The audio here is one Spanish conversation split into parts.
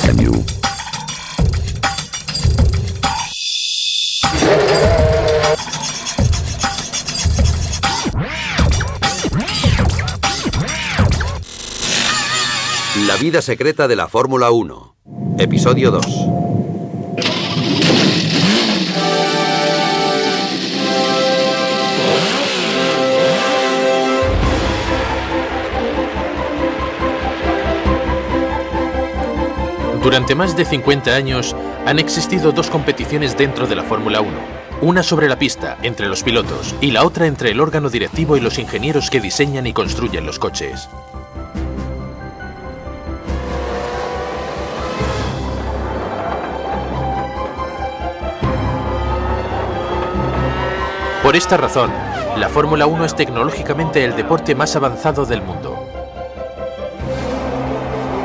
SMU. La vida secreta de la Fórmula 1. Episodio 2. Durante más de 50 años han existido dos competiciones dentro de la Fórmula 1. Una sobre la pista, entre los pilotos, y la otra entre el órgano directivo y los ingenieros que diseñan y construyen los coches. Por esta razón, la Fórmula 1 es tecnológicamente el deporte más avanzado del mundo.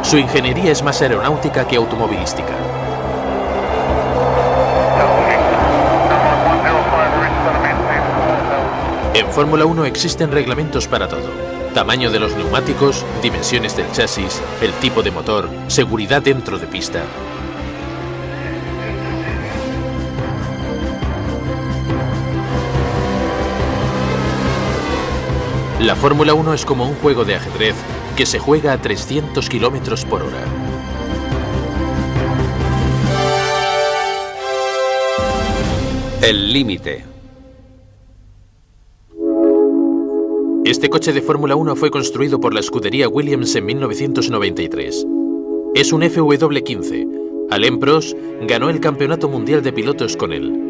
Su ingeniería es más aeronáutica que automovilística. En Fórmula 1 existen reglamentos para todo. Tamaño de los neumáticos, dimensiones del chasis, el tipo de motor, seguridad dentro de pista. La Fórmula 1 es como un juego de ajedrez que se juega a 300 km por hora. El límite. Este coche de Fórmula 1 fue construido por la escudería Williams en 1993. Es un FW15. Alain Prost ganó el Campeonato Mundial de Pilotos con él.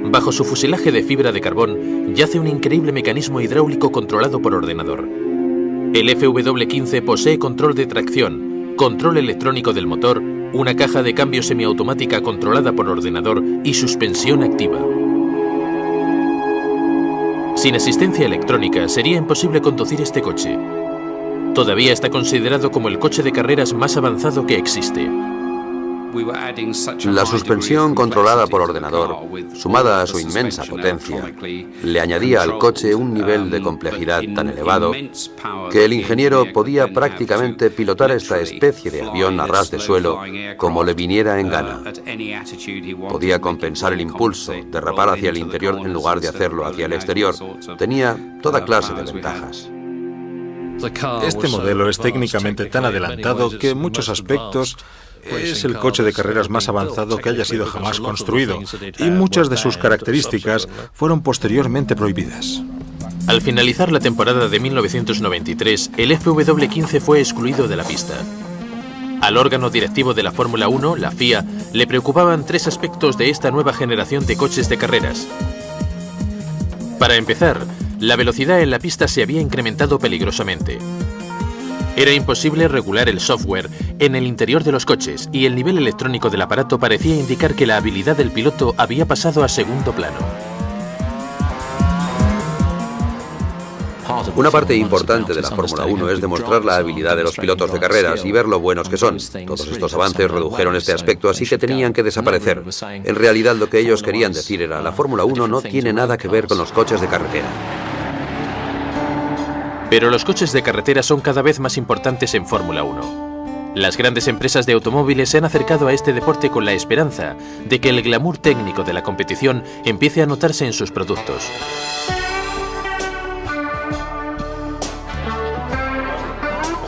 Bajo su fuselaje de fibra de carbón yace un increíble mecanismo hidráulico controlado por ordenador. El FW15 posee control de tracción, control electrónico del motor, una caja de cambio semiautomática controlada por ordenador y suspensión activa. Sin asistencia electrónica sería imposible conducir este coche. Todavía está considerado como el coche de carreras más avanzado que existe. La suspensión controlada por ordenador, sumada a su inmensa potencia, le añadía al coche un nivel de complejidad tan elevado que el ingeniero podía prácticamente pilotar esta especie de avión a ras de suelo como le viniera en gana. Podía compensar el impulso, derrapar hacia el interior en lugar de hacerlo hacia el exterior. Tenía toda clase de ventajas. Este modelo es técnicamente tan adelantado que en muchos aspectos es el coche de carreras más avanzado que haya sido jamás construido, y muchas de sus características fueron posteriormente prohibidas. Al finalizar la temporada de 1993, el FW15 fue excluido de la pista. Al órgano directivo de la Fórmula 1, la FIA, le preocupaban tres aspectos de esta nueva generación de coches de carreras. Para empezar, la velocidad en la pista se había incrementado peligrosamente. Era imposible regular el software en el interior de los coches y el nivel electrónico del aparato parecía indicar que la habilidad del piloto había pasado a segundo plano. Una parte importante de la Fórmula 1 es demostrar la habilidad de los pilotos de carreras y ver lo buenos que son. Todos estos avances redujeron este aspecto, así que tenían que desaparecer. En realidad lo que ellos querían decir era: la Fórmula 1 no tiene nada que ver con los coches de carretera. Pero los coches de carretera son cada vez más importantes en Fórmula 1. Las grandes empresas de automóviles se han acercado a este deporte con la esperanza de que el glamour técnico de la competición empiece a notarse en sus productos.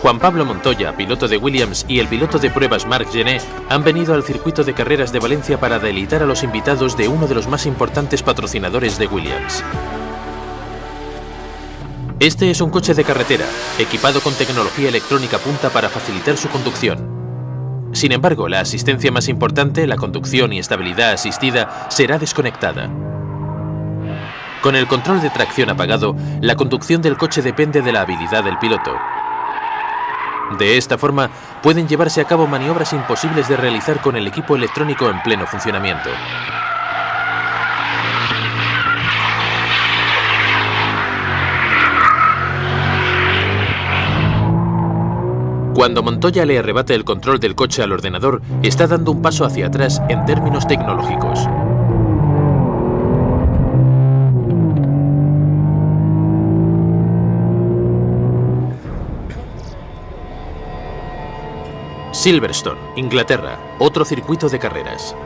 Juan Pablo Montoya, piloto de Williams, y el piloto de pruebas Marc Gené han venido al circuito de carreras de Valencia para deleitar a los invitados de uno de los más importantes patrocinadores de Williams. Este es un coche de carretera, equipado con tecnología electrónica punta para facilitar su conducción. Sin embargo, la asistencia más importante, la conducción y estabilidad asistida, será desconectada. Con el control de tracción apagado, la conducción del coche depende de la habilidad del piloto. De esta forma, pueden llevarse a cabo maniobras imposibles de realizar con el equipo electrónico en pleno funcionamiento. Cuando Montoya le arrebata el control del coche al ordenador, está dando un paso hacia atrás en términos tecnológicos. Silverstone, Inglaterra, otro circuito de carreras.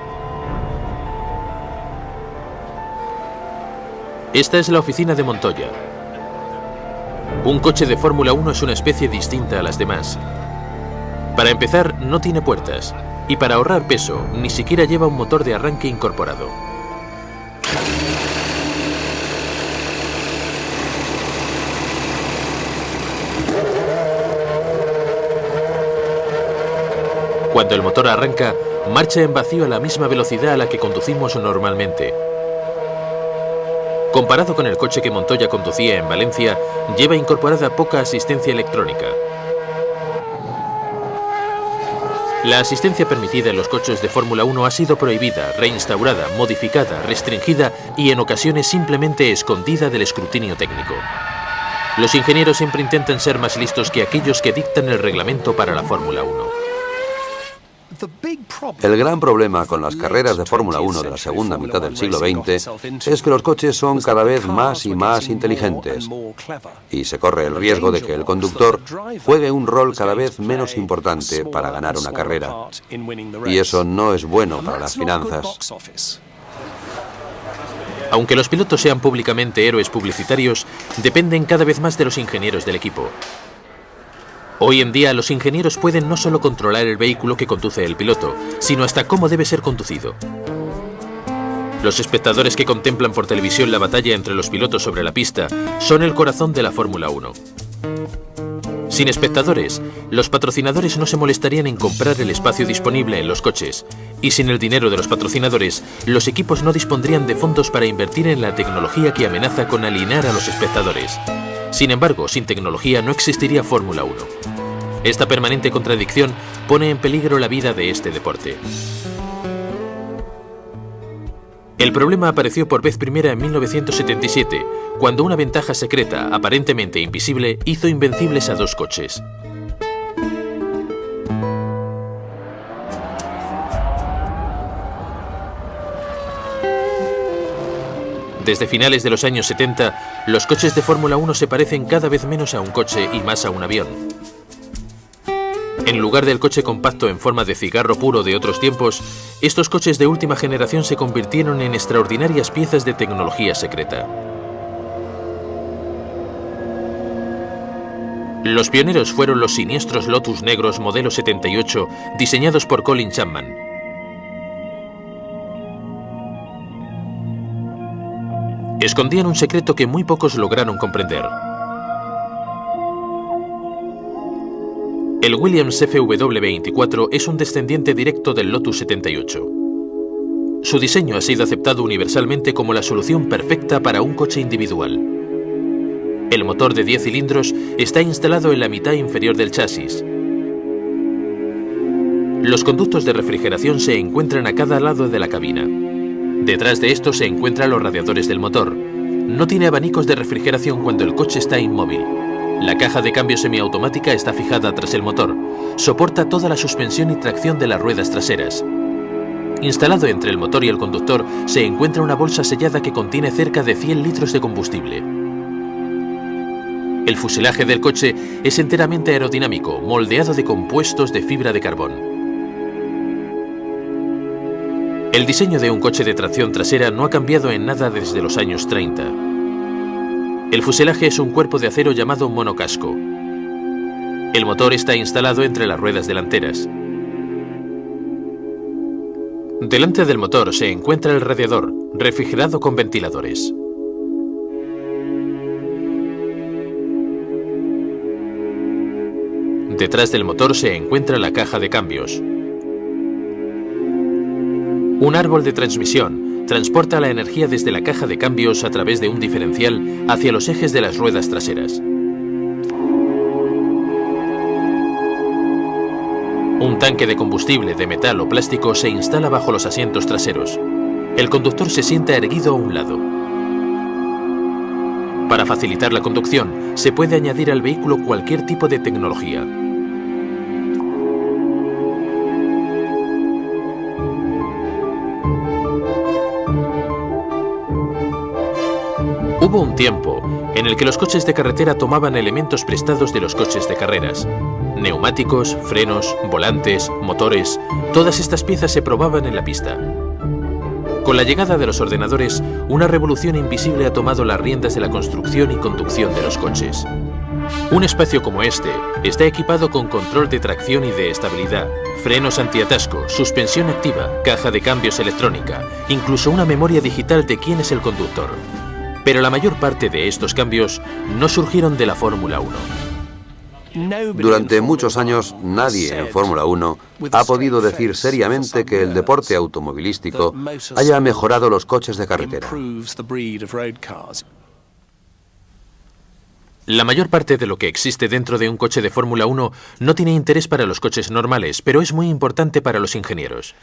Esta es la oficina de Montoya. Un coche de Fórmula 1 es una especie distinta a las demás. Para empezar, no tiene puertas, y para ahorrar peso, ni siquiera lleva un motor de arranque incorporado. Cuando el motor arranca, marcha en vacío a la misma velocidad a la que conducimos normalmente. Comparado con el coche que Montoya conducía en Valencia, lleva incorporada poca asistencia electrónica. La asistencia permitida en los coches de Fórmula 1 ha sido prohibida, reinstaurada, modificada, restringida y en ocasiones simplemente escondida del escrutinio técnico. Los ingenieros siempre intentan ser más listos que aquellos que dictan el reglamento para la Fórmula 1. El gran problema con las carreras de Fórmula 1 de la segunda mitad del siglo XX es que los coches son cada vez más y más inteligentes y se corre el riesgo de que el conductor juegue un rol cada vez menos importante para ganar una carrera. Y eso no es bueno para las finanzas. Aunque los pilotos sean públicamente héroes publicitarios, dependen cada vez más de los ingenieros del equipo. Hoy en día los ingenieros pueden no solo controlar el vehículo que conduce el piloto, sino hasta cómo debe ser conducido. Los espectadores que contemplan por televisión la batalla entre los pilotos sobre la pista son el corazón de la Fórmula 1. Sin espectadores, los patrocinadores no se molestarían en comprar el espacio disponible en los coches, y sin el dinero de los patrocinadores, los equipos no dispondrían de fondos para invertir en la tecnología que amenaza con alienar a los espectadores. Sin embargo, sin tecnología no existiría Fórmula 1. Esta permanente contradicción pone en peligro la vida de este deporte. El problema apareció por vez primera en 1977, cuando una ventaja secreta, aparentemente invisible, hizo invencibles a dos coches. Desde finales de los años 70, los coches de Fórmula 1 se parecen cada vez menos a un coche y más a un avión. En lugar del coche compacto en forma de cigarro puro de otros tiempos, estos coches de última generación se convirtieron en extraordinarias piezas de tecnología secreta. Los pioneros fueron los siniestros Lotus negros modelo 78, diseñados por Colin Chapman. Escondían un secreto que muy pocos lograron comprender. El Williams FW24 es un descendiente directo del Lotus 78. Su diseño ha sido aceptado universalmente como la solución perfecta para un coche individual. El motor de 10 cilindros está instalado en la mitad inferior del chasis. Los conductos de refrigeración se encuentran a cada lado de la cabina. Detrás de estos se encuentran los radiadores del motor. No tiene abanicos de refrigeración cuando el coche está inmóvil. La caja de cambio semiautomática está fijada tras el motor. Soporta toda la suspensión y tracción de las ruedas traseras. Instalado entre el motor y el conductor se encuentra una bolsa sellada que contiene cerca de 100 litros de combustible. El fuselaje del coche es enteramente aerodinámico, moldeado de compuestos de fibra de carbón. El diseño de un coche de tracción trasera no ha cambiado en nada desde los años 30. El fuselaje es un cuerpo de acero llamado monocasco. El motor está instalado entre las ruedas delanteras. Delante del motor se encuentra el radiador, refrigerado con ventiladores. Detrás del motor se encuentra la caja de cambios. Un árbol de transmisión transporta la energía desde la caja de cambios a través de un diferencial hacia los ejes de las ruedas traseras. Un tanque de combustible de metal o plástico se instala bajo los asientos traseros. El conductor se sienta erguido a un lado. Para facilitar la conducción, se puede añadir al vehículo cualquier tipo de tecnología. Hubo un tiempo en el que los coches de carretera tomaban elementos prestados de los coches de carreras. Neumáticos, frenos, volantes, motores, todas estas piezas se probaban en la pista. Con la llegada de los ordenadores, una revolución invisible ha tomado las riendas de la construcción y conducción de los coches. Un espacio como este está equipado con control de tracción y de estabilidad, frenos antiatasco, suspensión activa, caja de cambios electrónica, incluso una memoria digital de quién es el conductor. Pero la mayor parte de estos cambios no surgieron de la Fórmula 1. Durante muchos años, nadie en Fórmula 1 ha podido decir seriamente que el deporte automovilístico haya mejorado los coches de carretera. La mayor parte de lo que existe dentro de un coche de Fórmula 1 no tiene interés para los coches normales, pero es muy importante para los ingenieros.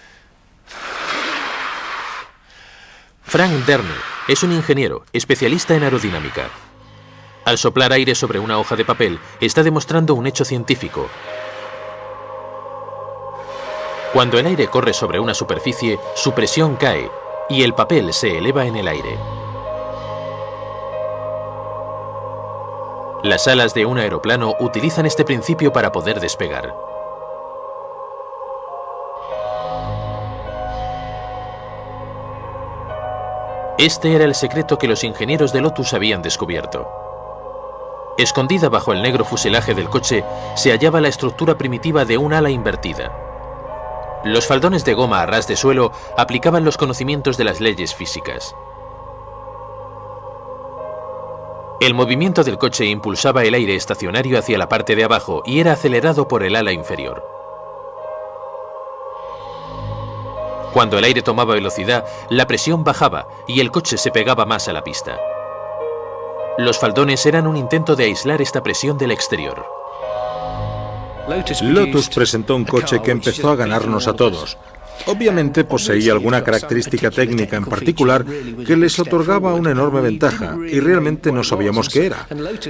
Frank Derney es un ingeniero, especialista en aerodinámica. Al soplar aire sobre una hoja de papel, está demostrando un hecho científico. Cuando el aire corre sobre una superficie, su presión cae y el papel se eleva en el aire. Las alas de un aeroplano utilizan este principio para poder despegar. Este era el secreto que los ingenieros de Lotus habían descubierto. Escondida bajo el negro fuselaje del coche se hallaba la estructura primitiva de un ala invertida. Los faldones de goma a ras de suelo aplicaban los conocimientos de las leyes físicas. El movimiento del coche impulsaba el aire estacionario hacia la parte de abajo y era acelerado por el ala inferior. Cuando el aire tomaba velocidad, la presión bajaba y el coche se pegaba más a la pista. Los faldones eran un intento de aislar esta presión del exterior. Lotus presentó un coche que empezó a ganarnos a todos. Obviamente poseía alguna característica técnica en particular que les otorgaba una enorme ventaja y realmente no sabíamos qué era.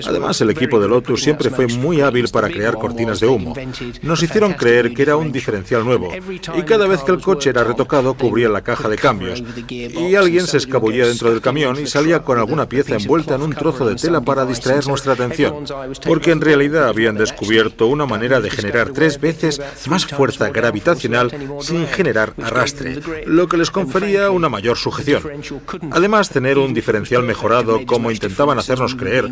Además, el equipo de Lotus siempre fue muy hábil para crear cortinas de humo. Nos hicieron creer que era un diferencial nuevo y cada vez que el coche era retocado cubría la caja de cambios y alguien se escabullía dentro del camión y salía con alguna pieza envuelta en un trozo de tela para distraer nuestra atención, porque en realidad habían descubierto una manera de generar 3 veces más fuerza gravitacional sin generar arrastre, lo que les confería una mayor sujeción. Además, tener un diferencial mejorado, como intentaban hacernos creer,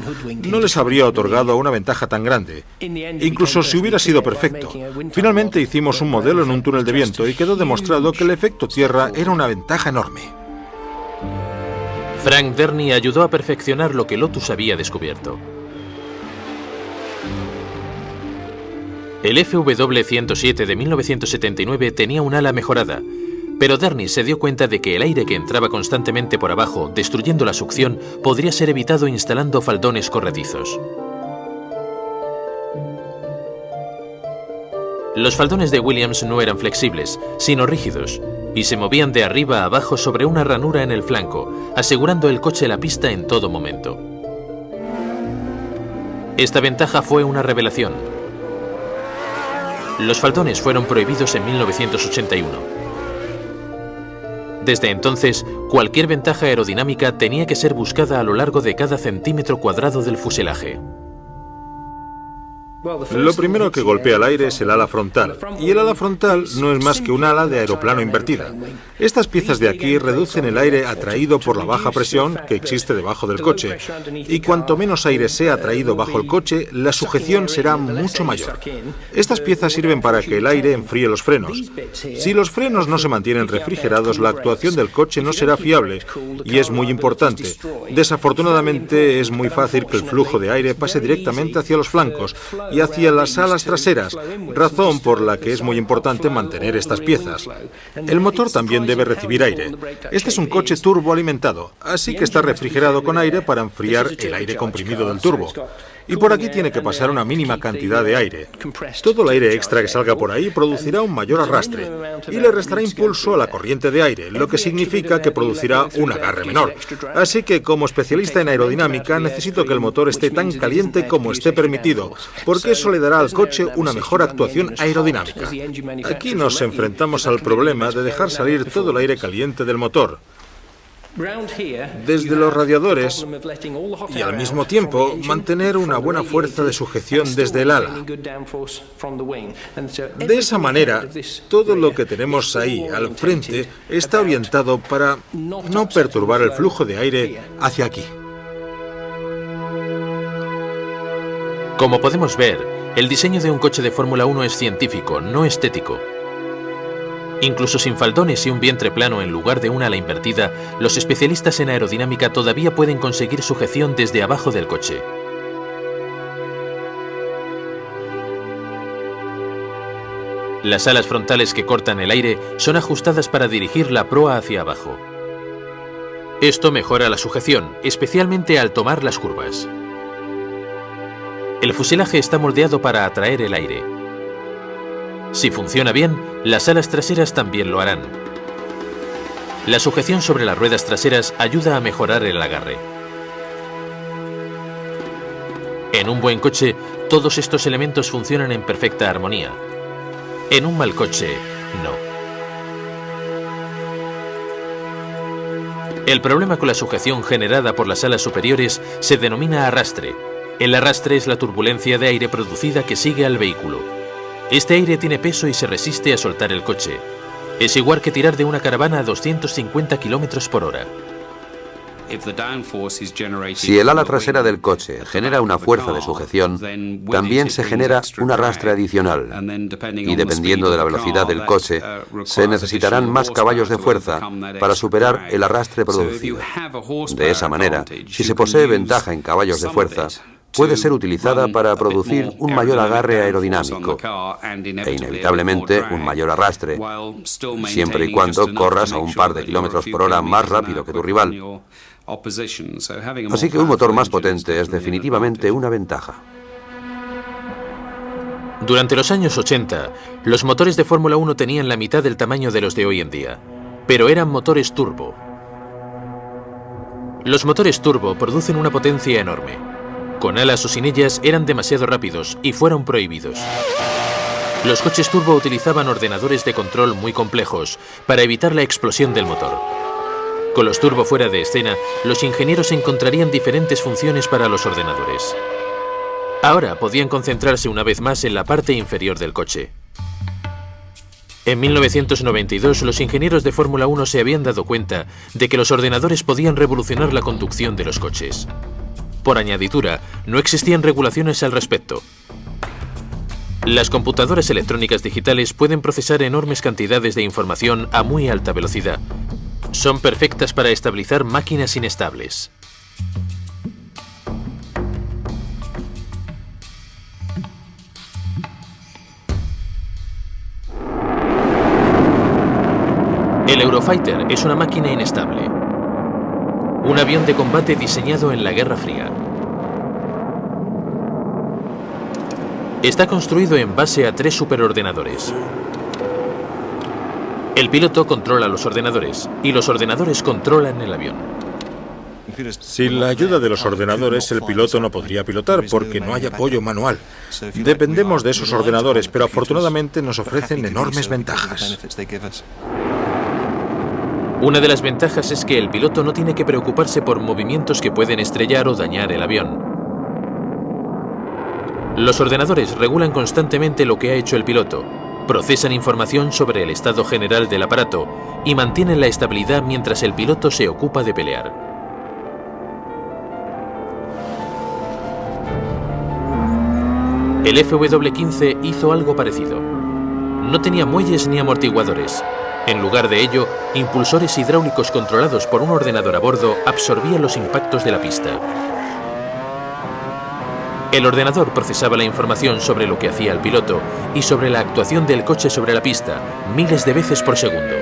no les habría otorgado una ventaja tan grande, incluso si hubiera sido perfecto. Finalmente hicimos un modelo en un túnel de viento y quedó demostrado que el efecto tierra era una ventaja enorme. Frank Derney ayudó a perfeccionar lo que Lotus había descubierto. El FW-107 de 1979 tenía un ala mejorada, pero Derney se dio cuenta de que el aire que entraba constantemente por abajo, destruyendo la succión, podría ser evitado instalando faldones corredizos. Los faldones de Williams no eran flexibles, sino rígidos, y se movían de arriba a abajo sobre una ranura en el flanco, asegurando el coche la pista en todo momento. Esta ventaja fue una revelación. Los faldones fueron prohibidos en 1981. Desde entonces, cualquier ventaja aerodinámica tenía que ser buscada a lo largo de cada centímetro cuadrado del fuselaje. Lo primero que golpea el aire es el ala frontal, y el ala frontal no es más que un ala de aeroplano invertida. Estas piezas de aquí reducen el aire atraído por la baja presión que existe debajo del coche, y cuanto menos aire sea atraído bajo el coche, la sujeción será mucho mayor. Estas piezas sirven para que el aire enfríe los frenos. Si los frenos no se mantienen refrigerados, la actuación del coche no será fiable, y es muy importante. Desafortunadamente, es muy fácil que el flujo de aire pase directamente hacia los flancos y hacia las alas traseras, razón por la que es muy importante mantener estas piezas. El motor también debe recibir aire. Este es un coche turboalimentado, así que está refrigerado con aire para enfriar el aire comprimido del turbo. Y por aquí tiene que pasar una mínima cantidad de aire. Todo el aire extra que salga por ahí producirá un mayor arrastre y le restará impulso a la corriente de aire, lo que significa que producirá un agarre menor. Así que, como especialista en aerodinámica, necesito que el motor esté tan caliente como esté permitido, porque eso le dará al coche una mejor actuación aerodinámica. Aquí nos enfrentamos al problema de dejar salir todo el aire caliente del motor. desde los radiadores y al mismo tiempo mantener una buena fuerza de sujeción desde el ala. De esa manera, todo lo que tenemos ahí al frente está orientado para no perturbar el flujo de aire hacia aquí. Como podemos ver, el diseño de un coche de Fórmula 1 es científico, no estético. Incluso sin faldones y un vientre plano en lugar de una ala invertida, los especialistas en aerodinámica todavía pueden conseguir sujeción desde abajo del coche. Las alas frontales que cortan el aire son ajustadas para dirigir la proa hacia abajo. Esto mejora la sujeción, especialmente al tomar las curvas. El fuselaje está moldeado para atraer el aire. Si funciona bien, las alas traseras también lo harán. La sujeción sobre las ruedas traseras ayuda a mejorar el agarre. En un buen coche, todos estos elementos funcionan en perfecta armonía. En un mal coche, no. El problema con la sujeción generada por las alas superiores se denomina arrastre. El arrastre es la turbulencia de aire producida que sigue al vehículo. Este aire tiene peso y se resiste a soltar el coche. Es igual que tirar de una caravana a 250 km por hora. Si el ala trasera del coche genera una fuerza de sujeción, también se genera un arrastre adicional. Y dependiendo de la velocidad del coche, se necesitarán más caballos de fuerza para superar el arrastre producido. De esa manera, si se posee ventaja en caballos de fuerza, puede ser utilizada para producir un mayor agarre aerodinámico e inevitablemente un mayor arrastre, siempre y cuando corras a un par de kilómetros por hora más rápido que tu rival. Así que un motor más potente es definitivamente una ventaja. Durante los años 80, los motores de Fórmula 1 tenían la mitad del tamaño de los de hoy en día, pero eran motores turbo. Los motores turbo producen una potencia enorme. Con alas o sin ellas eran demasiado rápidos y fueron prohibidos. Los coches turbo utilizaban ordenadores de control muy complejos para evitar la explosión del motor. Con los turbo fuera de escena, los ingenieros encontrarían diferentes funciones para los ordenadores. Ahora podían concentrarse una vez más en la parte inferior del coche. En 1992, los ingenieros de Fórmula 1 se habían dado cuenta de que los ordenadores podían revolucionar la conducción de los coches. Por añadidura, no existían regulaciones al respecto. Las computadoras electrónicas digitales pueden procesar enormes cantidades de información a muy alta velocidad. Son perfectas para estabilizar máquinas inestables. El Eurofighter es una máquina inestable. Un avión de combate diseñado en la Guerra Fría. Está construido en base a 3 superordenadores. El piloto controla los ordenadores y los ordenadores controlan el avión. Sin la ayuda de los ordenadores, el piloto no podría pilotar porque no hay apoyo manual. Dependemos de esos ordenadores, pero afortunadamente nos ofrecen enormes ventajas. Una de las ventajas es que el piloto no tiene que preocuparse por movimientos que pueden estrellar o dañar el avión. Los ordenadores regulan constantemente lo que ha hecho el piloto, procesan información sobre el estado general del aparato y mantienen la estabilidad mientras el piloto se ocupa de pelear. El FW15 hizo algo parecido. No tenía muelles ni amortiguadores. En lugar de ello, impulsores hidráulicos controlados por un ordenador a bordo absorbían los impactos de la pista. El ordenador procesaba la información sobre lo que hacía el piloto y sobre la actuación del coche sobre la pista, miles de veces por segundo.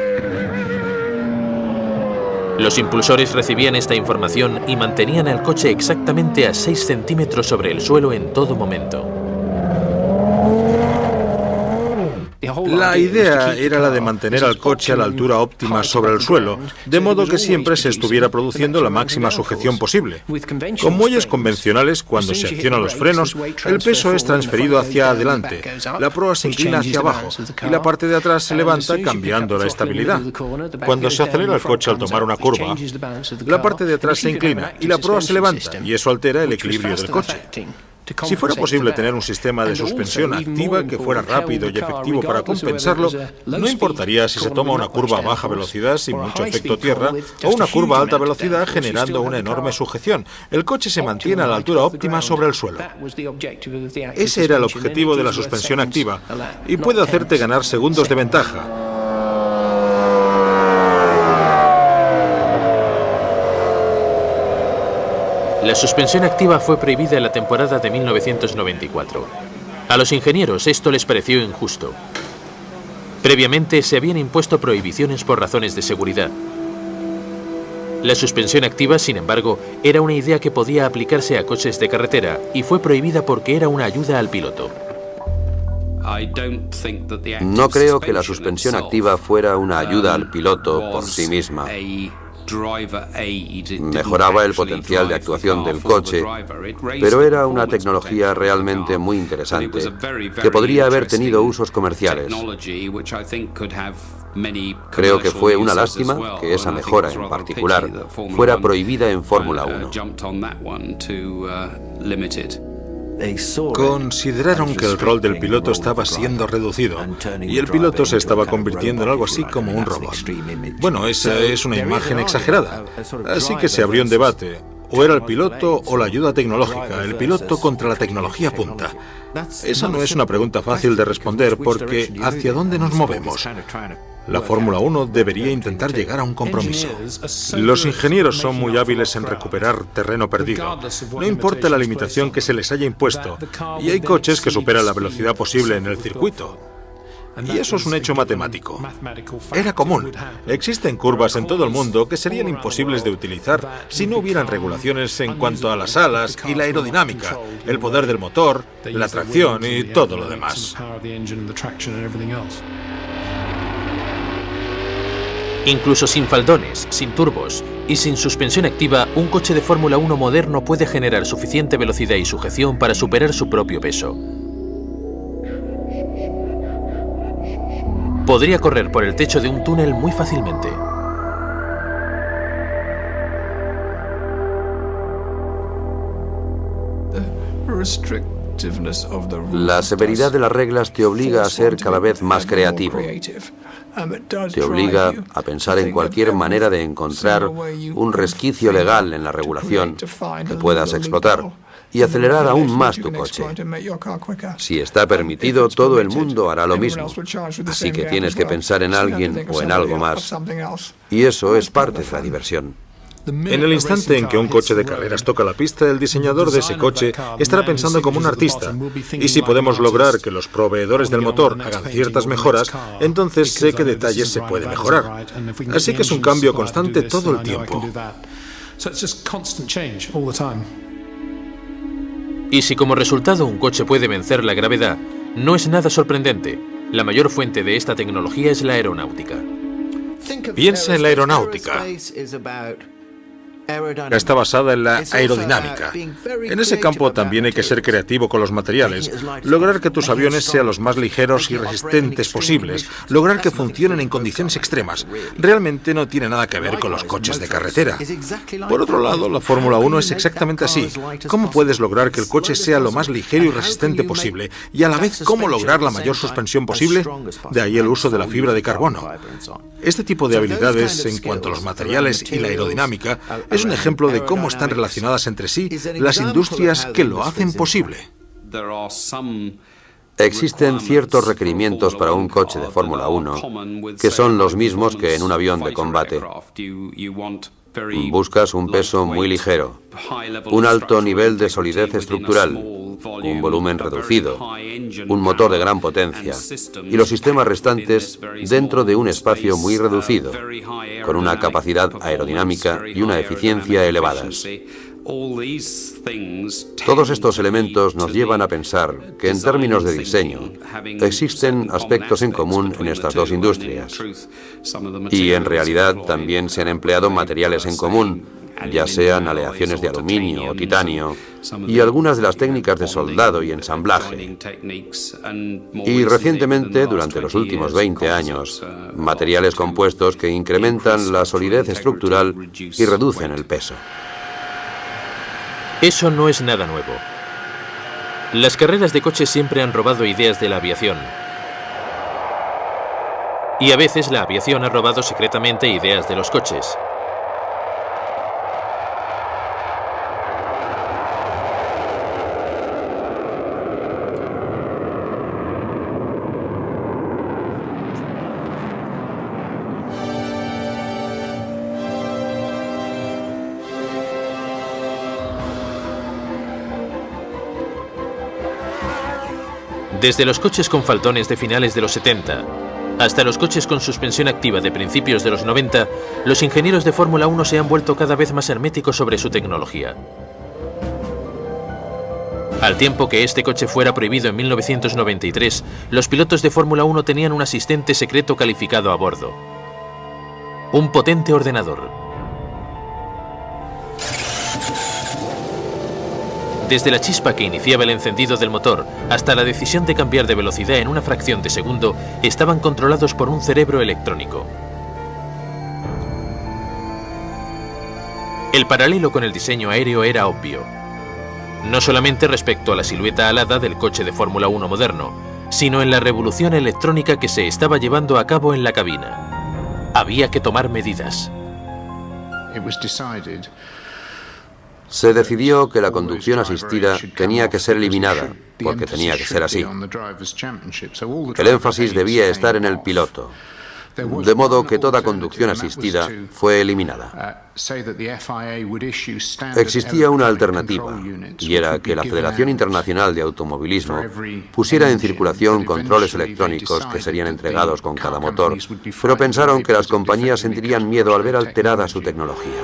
Los impulsores recibían esta información y mantenían el coche exactamente a 6 centímetros sobre el suelo en todo momento. La idea era la de mantener al coche a la altura óptima sobre el suelo, de modo que siempre se estuviera produciendo la máxima sujeción posible. Con muelles convencionales, cuando se accionan los frenos, el peso es transferido hacia adelante, la proa se inclina hacia abajo y la parte de atrás se levanta cambiando la estabilidad. Cuando se acelera el coche al tomar una curva, la parte de atrás se inclina y la proa se levanta, y eso altera el equilibrio del coche. Si fuera posible tener un sistema de suspensión activa que fuera rápido y efectivo para compensarlo, no importaría si se toma una curva a baja velocidad sin mucho efecto tierra o una curva a alta velocidad generando una enorme sujeción. El coche se mantiene a la altura óptima sobre el suelo. Ese era el objetivo de la suspensión activa y puede hacerte ganar segundos de ventaja. La suspensión activa fue prohibida en la temporada de 1994. A los ingenieros esto les pareció injusto. Previamente se habían impuesto prohibiciones por razones de seguridad. La suspensión activa, sin embargo, era una idea que podía aplicarse a coches de carretera y fue prohibida porque era una ayuda al piloto. No creo que la suspensión activa fuera una ayuda al piloto por sí misma. Mejoraba el potencial de actuación del coche, pero era una tecnología realmente muy interesante, que podría haber tenido usos comerciales. Creo que fue una lástima que esa mejora en particular fuera prohibida en Fórmula 1. Consideraron que el rol del piloto estaba siendo reducido y el piloto se estaba convirtiendo en algo así como un robot. Bueno, esa es una imagen exagerada. Así que se abrió un debate. O era el piloto o la ayuda tecnológica, el piloto contra la tecnología punta. Esa no es una pregunta fácil de responder porque ¿hacia dónde nos movemos? La Fórmula 1 debería intentar llegar a un compromiso. Los ingenieros son muy hábiles en recuperar terreno perdido. No importa la limitación que se les haya impuesto. Y hay coches que superan la velocidad posible en el circuito. Y eso es un hecho matemático. Era común. Existen curvas en todo el mundo que serían imposibles de utilizar si no hubieran regulaciones en cuanto a las alas y la aerodinámica, el poder del motor, la tracción y todo lo demás. Incluso sin faldones, sin turbos y sin suspensión activa, un coche de Fórmula 1 moderno puede generar suficiente velocidad y sujeción para superar su propio peso. Podría correr por el techo de un túnel muy fácilmente. La severidad de las reglas te obliga a ser cada vez más creativo. Te obliga a pensar en cualquier manera de encontrar un resquicio legal en la regulación que puedas explotar y acelerar aún más tu coche. Si está permitido, todo el mundo hará lo mismo. Así que tienes que pensar en alguien o en algo más. Y eso es parte de la diversión. En el instante en que un coche de carreras toca la pista, el diseñador de ese coche estará pensando como un artista. Y si podemos lograr que los proveedores del motor hagan ciertas mejoras, entonces sé qué detalles se puede mejorar. Así que es un cambio constante todo el tiempo. Y si como resultado un coche puede vencer la gravedad, no es nada sorprendente. La mayor fuente de esta tecnología es la aeronáutica. Piensa en la aeronáutica. Está basada en la aerodinámica. En ese campo también hay que ser creativo con los materiales, lograr que tus aviones sean los más ligeros y resistentes posibles, lograr que funcionen en condiciones extremas. Realmente no tiene nada que ver con los coches de carretera. Por otro lado, la Fórmula 1 es exactamente así. ¿Cómo puedes lograr que el coche sea lo más ligero y resistente posible y a la vez cómo lograr la mayor suspensión posible? De ahí el uso de la fibra de carbono. Este tipo de habilidades en cuanto a los materiales y la aerodinámica es un ejemplo de cómo están relacionadas entre sí las industrias que lo hacen posible. Existen ciertos requerimientos para un coche de Fórmula 1 que son los mismos que en un avión de combate. Buscas un peso muy ligero, un alto nivel de solidez estructural, un volumen reducido, un motor de gran potencia y los sistemas restantes dentro de un espacio muy reducido, con una capacidad aerodinámica y una eficiencia elevadas. Todos estos elementos nos llevan a pensar que en términos de diseño existen aspectos en común en estas dos industrias. Y en realidad también se han empleado materiales en común, ya sean aleaciones de aluminio o titanio, y algunas de las técnicas de soldado y ensamblaje. Y recientemente, durante los últimos 20 años, materiales compuestos que incrementan la solidez estructural y reducen el peso. Eso no es nada nuevo. Las carreras de coches siempre han robado ideas de la aviación. Y a veces la aviación ha robado secretamente ideas de los coches. Desde los coches con faldones de finales de los 70 hasta los coches con suspensión activa de principios de los 90, los ingenieros de Fórmula 1 se han vuelto cada vez más herméticos sobre su tecnología. Al tiempo que este coche fuera prohibido en 1993, los pilotos de Fórmula 1 tenían un asistente secreto calificado a bordo. Un potente ordenador. Desde la chispa que iniciaba el encendido del motor hasta la decisión de cambiar de velocidad en una fracción de segundo, estaban controlados por un cerebro electrónico. El paralelo con el diseño aéreo era obvio. No solamente respecto a la silueta alada del coche de Fórmula 1 moderno, sino en la revolución electrónica que se estaba llevando a cabo en la cabina. Había que tomar medidas. Se decidió que la conducción asistida tenía que ser eliminada, porque tenía que ser así. El énfasis debía estar en el piloto, de modo que toda conducción asistida fue eliminada. Existía una alternativa, y era que la Federación Internacional de Automovilismo pusiera en circulación controles electrónicos que serían entregados con cada motor, pero pensaron que las compañías sentirían miedo al ver alterada su tecnología.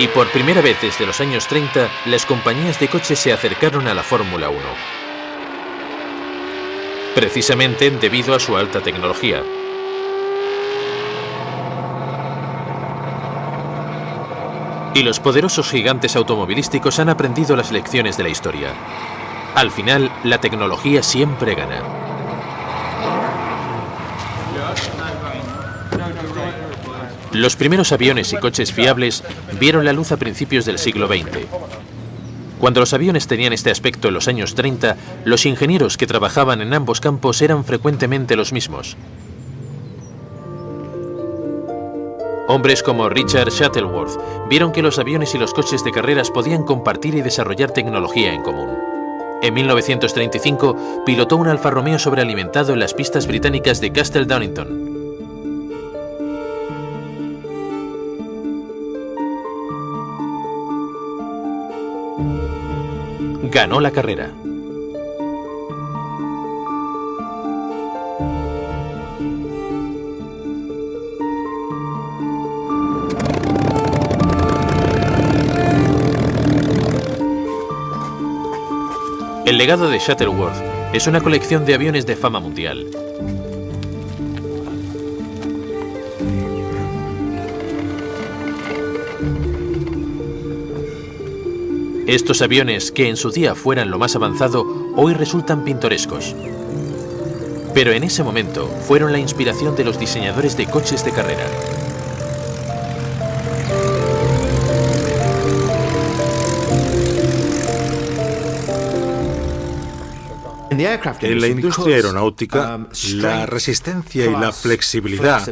Y por primera vez desde los años 30, las compañías de coches se acercaron a la Fórmula 1. Precisamente debido a su alta tecnología. Y los poderosos gigantes automovilísticos han aprendido las lecciones de la historia. Al final, la tecnología siempre gana. Los primeros aviones y coches fiables vieron la luz a principios del siglo XX. Cuando los aviones tenían este aspecto en los años 30, los ingenieros que trabajaban en ambos campos eran frecuentemente los mismos. Hombres como Richard Shuttleworth vieron que los aviones y los coches de carreras podían compartir y desarrollar tecnología en común. En 1935 pilotó un Alfa Romeo sobrealimentado en las pistas británicas de Castle Donington. Ganó la carrera. El legado de Shuttleworth es una colección de aviones de fama mundial. Estos aviones, que en su día fueran lo más avanzado, hoy resultan pintorescos. Pero en ese momento fueron la inspiración de los diseñadores de coches de carrera. En la industria aeronáutica, la resistencia y la flexibilidad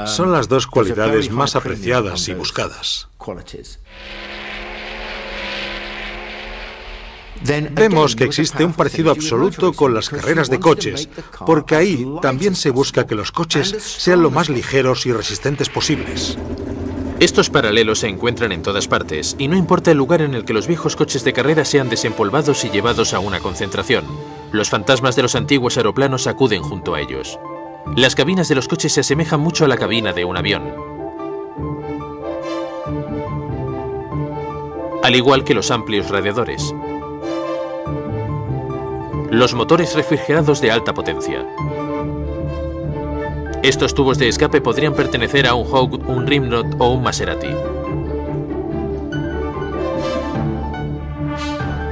son las dos cualidades más apreciadas y buscadas. Vemos que existe un parecido absoluto con las carreras de coches, porque ahí también se busca que los coches sean lo más ligeros y resistentes posibles. Estos paralelos se encuentran en todas partes, y no importa el lugar en el que los viejos coches de carrera sean desempolvados y llevados a una concentración. Los fantasmas de los antiguos aeroplanos acuden junto a ellos. Las cabinas de los coches se asemejan mucho a la cabina de un avión. al igual que los amplios radiadores. Los motores refrigerados de alta potencia. Estos tubos de escape podrían pertenecer a un Hawk, un Rimrod o un Maserati.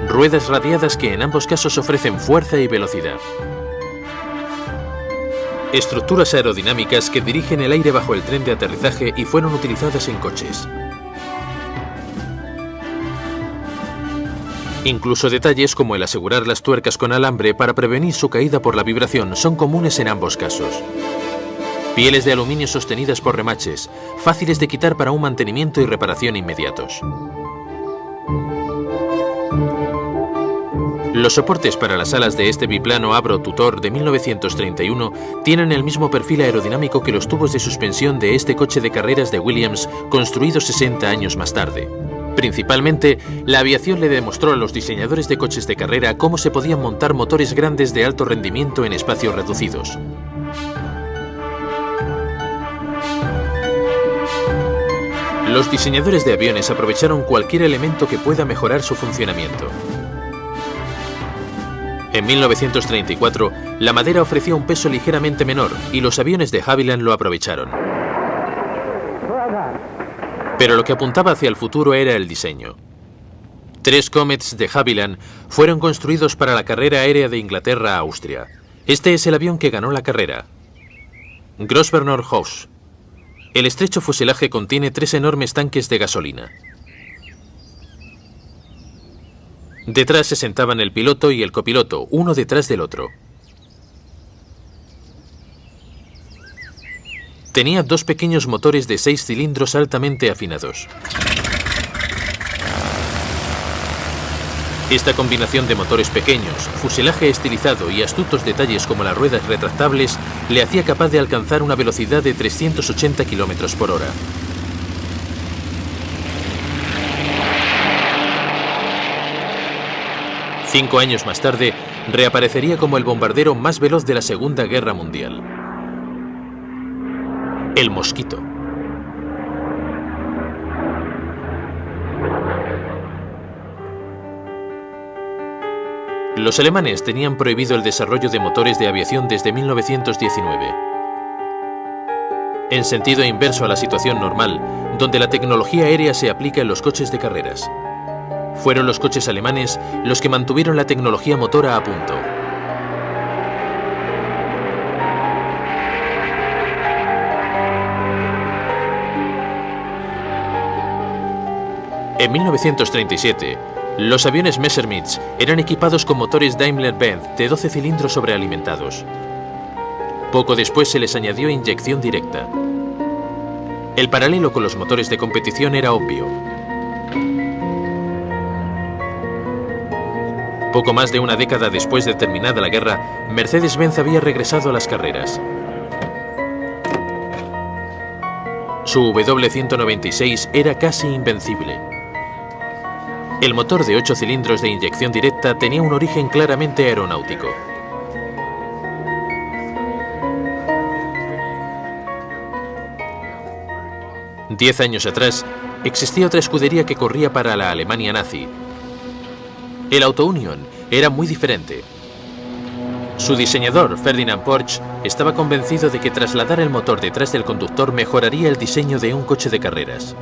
Ruedas radiadas que en ambos casos ofrecen fuerza y velocidad. Estructuras aerodinámicas que dirigen el aire bajo el tren de aterrizaje y fueron utilizadas en coches. Incluso detalles como el asegurar las tuercas con alambre para prevenir su caída por la vibración son comunes en ambos casos. Pieles de aluminio sostenidas por remaches, fáciles de quitar para un mantenimiento y reparación inmediatos. Los soportes para las alas de este biplano Avro Tutor de 1931 tienen el mismo perfil aerodinámico que los tubos de suspensión de este coche de carreras de Williams, construido 60 años más tarde. Principalmente, la aviación le demostró a los diseñadores de coches de carrera cómo se podían montar motores grandes de alto rendimiento en espacios reducidos. Los diseñadores de aviones aprovecharon cualquier elemento que pueda mejorar su funcionamiento. En 1934, la madera ofrecía un peso ligeramente menor y los aviones de Havilland lo aprovecharon. Pero lo que apuntaba hacia el futuro era el diseño. 3 Comets de Havilland fueron construidos para la carrera aérea de Inglaterra a Austria. Este es el avión que ganó la carrera. Grosvenor House. El estrecho fuselaje contiene 3 enormes tanques de gasolina. Detrás se sentaban el piloto y el copiloto, uno detrás del otro. Tenía 2 pequeños motores de 6 cilindros altamente afinados. Esta combinación de motores pequeños, fuselaje estilizado y astutos detalles como las ruedas retractables le hacía capaz de alcanzar una velocidad de 380 km por hora. Cinco años más tarde, reaparecería como el bombardero más veloz de la Segunda Guerra Mundial. El Mosquito. Los alemanes tenían prohibido el desarrollo de motores de aviación desde 1919. En sentido inverso a la situación normal, donde la tecnología aérea se aplica en los coches de carreras. Fueron los coches alemanes los que mantuvieron la tecnología motora a punto. En 1937, los aviones Messerschmitt eran equipados con motores Daimler-Benz de 12 cilindros sobrealimentados. Poco después se les añadió inyección directa. El paralelo con los motores de competición era obvio. Poco más de una década después de terminada la guerra, Mercedes-Benz había regresado a las carreras. Su W196 era casi invencible. El motor de 8 cilindros de inyección directa tenía un origen claramente aeronáutico. Diez años atrás, existía otra escudería que corría para la Alemania nazi. El Auto Union era muy diferente. Su diseñador, Ferdinand Porsche, estaba convencido de que trasladar el motor detrás del conductor mejoraría el diseño de un coche de carreras.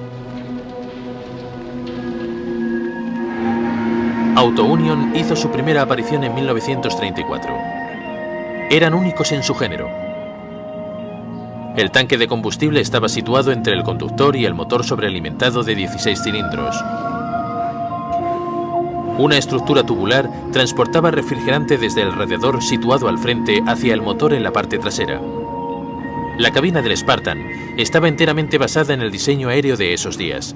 Auto Union hizo su primera aparición en 1934. Eran únicos en su género. El tanque de combustible estaba situado entre el conductor y el motor sobrealimentado de 16 cilindros. Una estructura tubular transportaba refrigerante desde el radiador situado al frente hacia el motor en la parte trasera. La cabina del Spartan estaba enteramente basada en el diseño aéreo de esos días.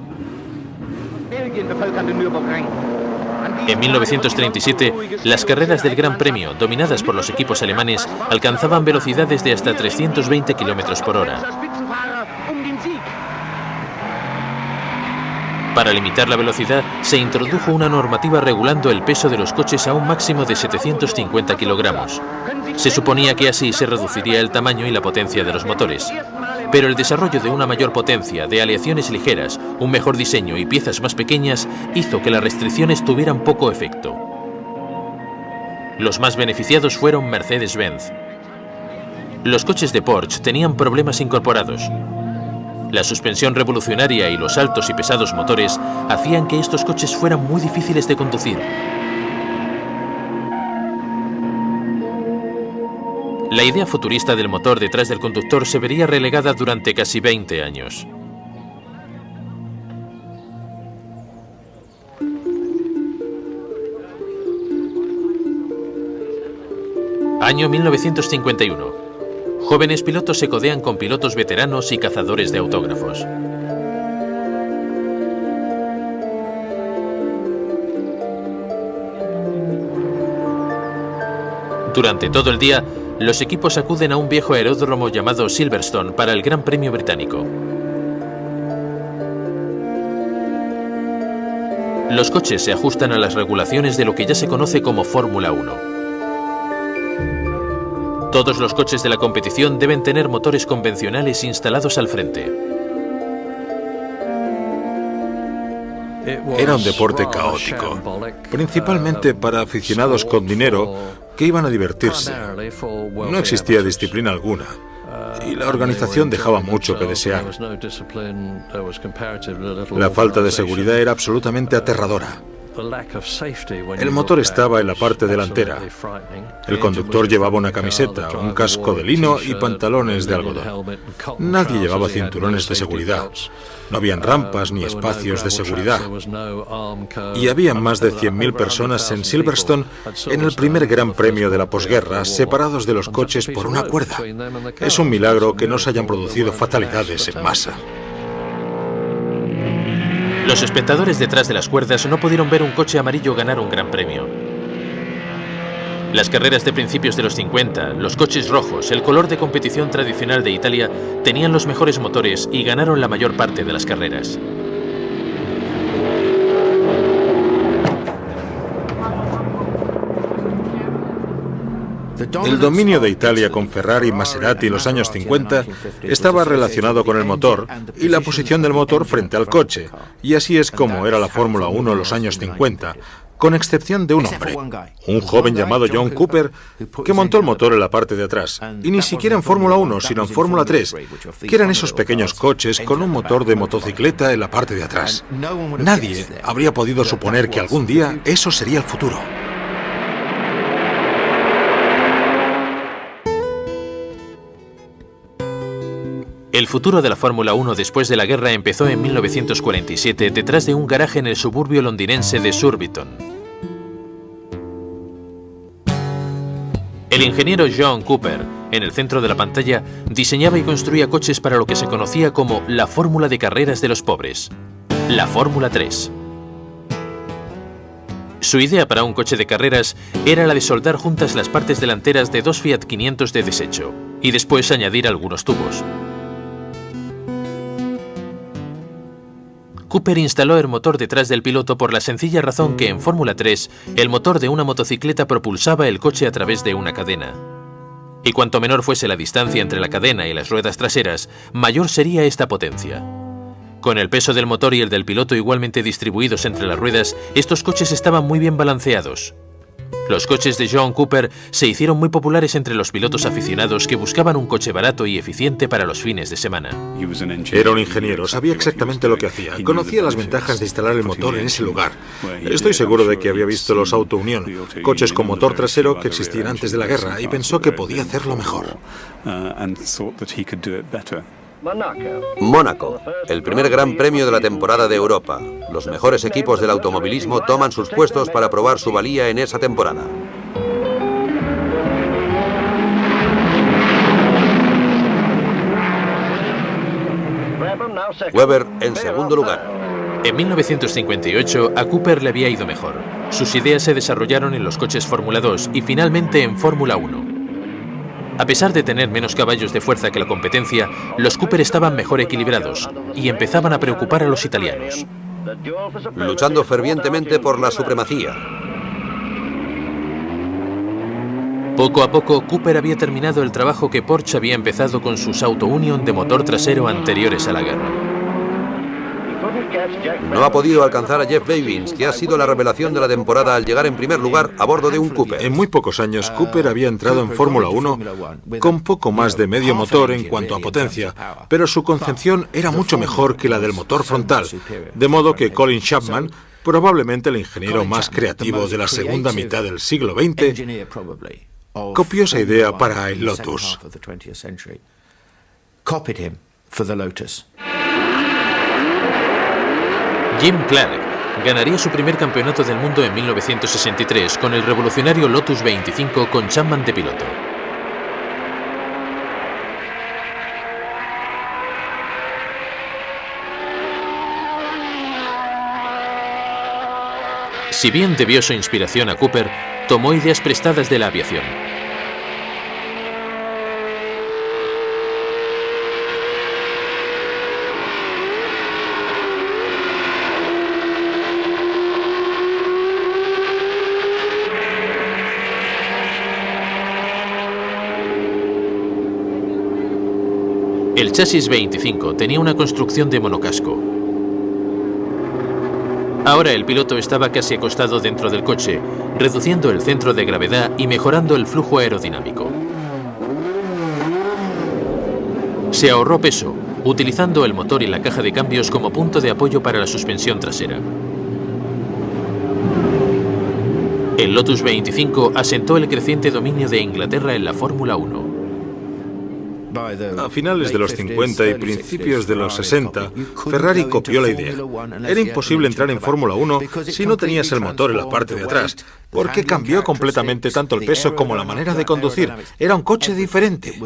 En 1937, las carreras del Gran Premio, dominadas por los equipos alemanes, alcanzaban velocidades de hasta 320 km por hora. Para limitar la velocidad, se introdujo una normativa regulando el peso de los coches a un máximo de 750 kilogramos. Se suponía que así se reduciría el tamaño y la potencia de los motores. Pero el desarrollo de una mayor potencia, de aleaciones ligeras, un mejor diseño y piezas más pequeñas hizo que las restricciones tuvieran poco efecto. Los más beneficiados fueron Mercedes-Benz. Los coches de Porsche tenían problemas incorporados. La suspensión revolucionaria y los altos y pesados motores hacían que estos coches fueran muy difíciles de conducir. La idea futurista del motor detrás del conductor se vería relegada durante casi 20 años. Año 1951. Jóvenes pilotos se codean con pilotos veteranos y cazadores de autógrafos. Durante todo el día, los equipos acuden a un viejo aeródromo llamado Silverstone para el Gran Premio Británico. Los coches se ajustan a las regulaciones de lo que ya se conoce como Fórmula 1. Todos los coches de la competición deben tener motores convencionales instalados al frente. Era un deporte caótico, principalmente para aficionados con dinero que iban a divertirse. No existía disciplina alguna y la organización dejaba mucho que desear. La falta de seguridad era absolutamente aterradora. El motor estaba en la parte delantera. El conductor llevaba una camiseta, un casco de lino y pantalones de algodón. Nadie llevaba cinturones de seguridad. No habían rampas ni espacios de seguridad. Y había más de 100.000 personas en Silverstone en el primer Gran Premio de la posguerra, separados de los coches por una cuerda. Es un milagro que no se hayan producido fatalidades en masa. Los espectadores detrás de las cuerdas no pudieron ver un coche amarillo ganar un gran premio. Las carreras de principios de los 50, los coches rojos, el color de competición tradicional de Italia, tenían los mejores motores y ganaron la mayor parte de las carreras. El dominio de Italia con Ferrari y Maserati en los años 50 estaba relacionado con el motor y la posición del motor frente al coche, y así es como era la Fórmula 1 en los años 50, con excepción de un hombre, un joven llamado John Cooper, que montó el motor en la parte de atrás, y ni siquiera en Fórmula 1, sino en Fórmula 3, que eran esos pequeños coches con un motor de motocicleta en la parte de atrás. Nadie habría podido suponer que algún día eso sería el futuro. El futuro de la Fórmula 1 después de la guerra empezó en 1947 detrás de un garaje en el suburbio londinense de Surbiton. El ingeniero John Cooper, en el centro de la pantalla, diseñaba y construía coches para lo que se conocía como la fórmula de carreras de los pobres, la Fórmula 3. Su idea para un coche de carreras era la de soldar juntas las partes delanteras de dos Fiat 500 de desecho y después añadir algunos tubos. Cooper instaló el motor detrás del piloto por la sencilla razón que en Fórmula 3 el motor de una motocicleta propulsaba el coche a través de una cadena. Y cuanto menor fuese la distancia entre la cadena y las ruedas traseras, mayor sería esta potencia. Con el peso del motor y el del piloto igualmente distribuidos entre las ruedas, estos coches estaban muy bien balanceados. Los coches de John Cooper se hicieron muy populares entre los pilotos aficionados que buscaban un coche barato y eficiente para los fines de semana. Era un ingeniero, sabía exactamente lo que hacía, conocía las ventajas de instalar el motor en ese lugar. Estoy seguro de que había visto los Auto Union, coches con motor trasero que existían antes de la guerra, y pensó que podía hacerlo mejor. Mónaco, el primer gran premio de la temporada de Europa. Los mejores equipos del automovilismo toman sus puestos para probar su valía en esa temporada. Webber en segundo lugar. En 1958 a Cooper le había ido mejor. Sus ideas se desarrollaron en los coches Fórmula 2 y finalmente en Fórmula 1. A pesar de tener menos caballos de fuerza que la competencia, los Cooper estaban mejor equilibrados y empezaban a preocupar a los italianos. luchando fervientemente por la supremacía. Poco a poco, Cooper había terminado el trabajo que Porsche había empezado con sus Auto Union de motor trasero anteriores a la guerra. No ha podido alcanzar a Jeff Babins, que ha sido la revelación de la temporada al llegar en primer lugar a bordo de un Cooper. En muy pocos años, Cooper había entrado en Fórmula 1 con poco más de medio motor en cuanto a potencia, pero su concepción era mucho mejor que la del motor frontal, de modo que Colin Chapman, probablemente el ingeniero más creativo de la segunda mitad del siglo XX, copió esa idea para el Lotus. Jim Clark ganaría su primer campeonato del mundo en 1963 con el revolucionario Lotus 25 con Chapman de piloto. Si bien debió su inspiración a Cooper, tomó ideas prestadas de la aviación. El chasis 25 tenía una construcción de monocasco. Ahora el piloto estaba casi acostado dentro del coche, reduciendo el centro de gravedad y mejorando el flujo aerodinámico. Se ahorró peso, utilizando el motor y la caja de cambios como punto de apoyo para la suspensión trasera. El Lotus 25 asentó el creciente dominio de Inglaterra en la Fórmula 1. A finales de los 50 y principios de los 60, Ferrari copió la idea. Era imposible entrar en Fórmula 1 si no tenías el motor en la parte de atrás, porque cambió completamente tanto el peso como la manera de conducir. Era un coche diferente.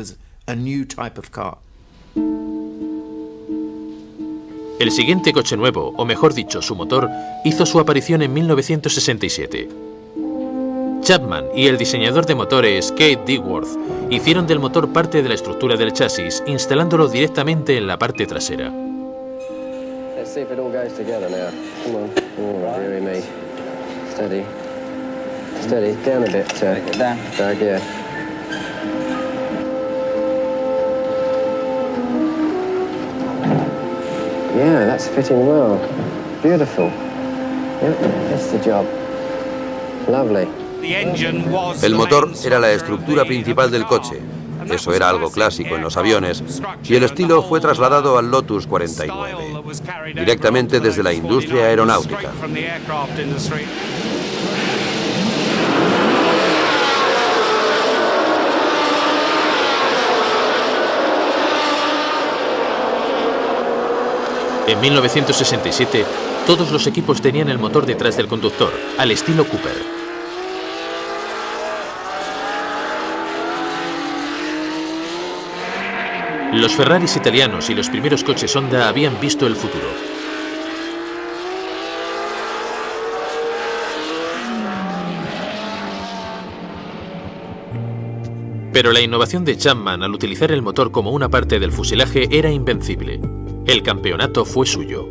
El siguiente coche nuevo, o mejor dicho, su motor, hizo su aparición en 1967. Chapman y el diseñador de motores, Keith Digworth, hicieron del motor parte de la estructura del chasis, instalándolo directamente en la parte trasera. Yeah, that's fitting well. Beautiful. Yeah, that's the job. Lovely. El motor era la estructura principal del coche. Eso era algo clásico en los aviones, y el estilo fue trasladado al Lotus 49, directamente desde la industria aeronáutica. En 1967, todos los equipos tenían el motor detrás del conductor, al estilo Cooper. Los Ferraris italianos y los primeros coches Honda habían visto el futuro. Pero la innovación de Chapman al utilizar el motor como una parte del fuselaje era invencible. El campeonato fue suyo.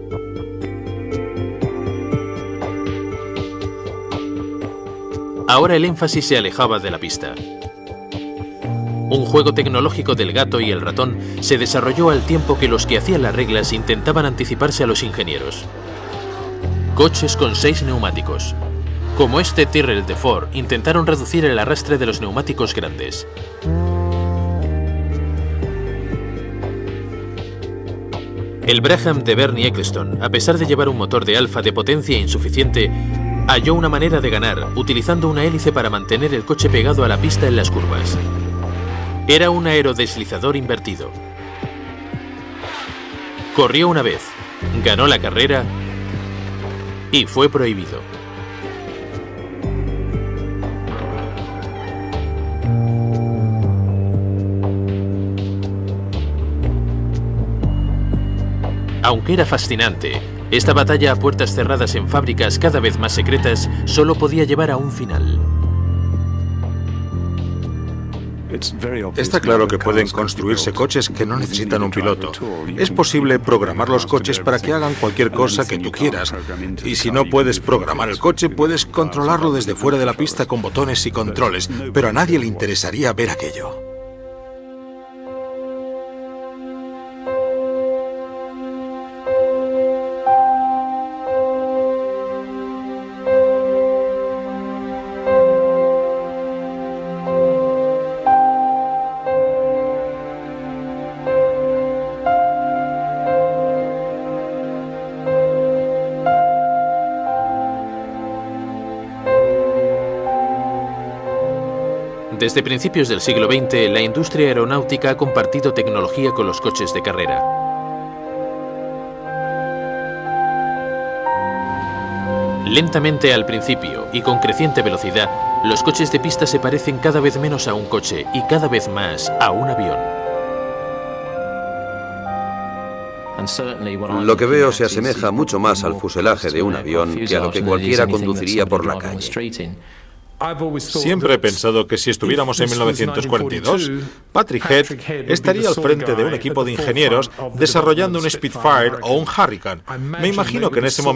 Ahora el énfasis se alejaba de la pista. Un juego tecnológico del gato y el ratón se desarrolló al tiempo que los que hacían las reglas intentaban anticiparse a los ingenieros. Coches con 6 neumáticos. Como este Tyrrell de Ford, intentaron reducir el arrastre de los neumáticos grandes. El Brabham de Bernie Ecclestone, a pesar de llevar un motor de alfa de potencia insuficiente, halló una manera de ganar, utilizando una hélice para mantener el coche pegado a la pista en las curvas. Era un aerodeslizador invertido. Corrió una vez, ganó la carrera y fue prohibido. Aunque era fascinante, esta batalla a puertas cerradas en fábricas cada vez más secretas solo podía llevar a un final. Está claro que pueden construirse coches que no necesitan un piloto. Es posible programar los coches para que hagan cualquier cosa que tú quieras. Y si no puedes programar el coche, puedes controlarlo desde fuera de la pista con botones y controles, pero a nadie le interesaría ver aquello. Desde principios del siglo XX, la industria aeronáutica ha compartido tecnología con los coches de carrera. Lentamente al principio y con creciente velocidad, los coches de pista se parecen cada vez menos a un coche y cada vez más a un avión. Lo que veo se asemeja mucho más al fuselaje de un avión que a lo que cualquiera conduciría por la calle. Siempre he pensado que si estuviéramos en 1942, Patrick Head estaría al frente de un equipo de ingenieros desarrollando un Spitfire o un Hurricane. Me imagino que en ese momento